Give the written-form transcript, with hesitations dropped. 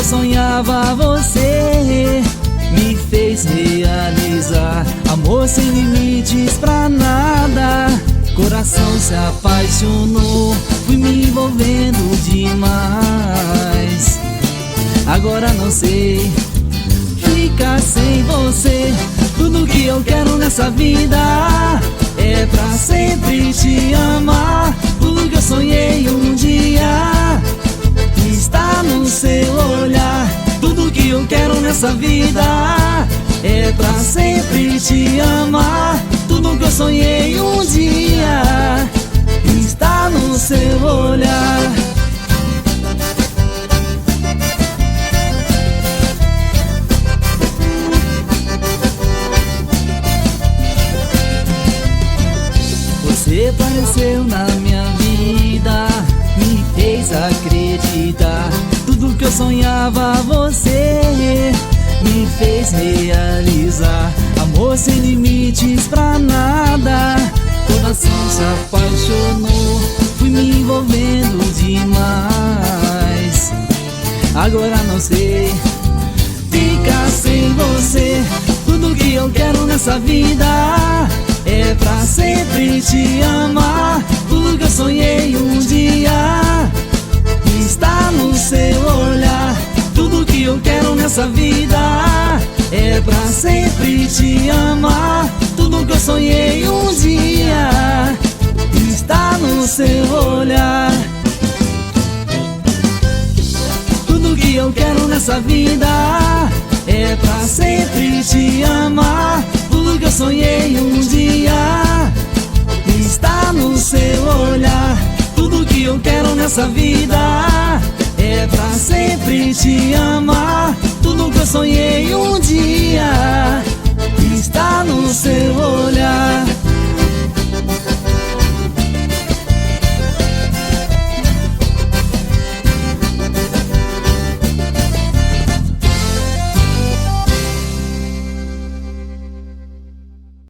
sonhava você me fez realizar. Amor sem limites pra nada, coração se apaixonou, fui me envolvendo demais. Agora não sei ficar sem você. Tudo que eu quero nessa vida é pra sempre te amar. Tudo que eu sonhei um dia está no seu olhar. Tudo que eu quero nessa vida é pra sempre te amar. Tudo que eu sonhei um dia está no seu olhar. Você apareceu na minha vida, me fez acreditar. Tudo que eu sonhava você me fez realizar. Amor sem limites pra nada, coração se apaixonou, fui me envolvendo demais. Agora não sei ficar sem você. Tudo que eu quero nessa vida é pra sempre te amar. Tudo que eu sonhei um dia está no seu olhar. Tudo que eu quero nessa vida é pra sempre te amar. Tudo que eu sonhei um dia está no seu olhar. Tudo que eu quero nessa vida é pra sempre te amar. Tudo que eu sonhei um dia está no seu olhar. Tudo que eu quero nessa vida é pra sempre te amar. Tudo que eu sonhei um dia está no seu olhar.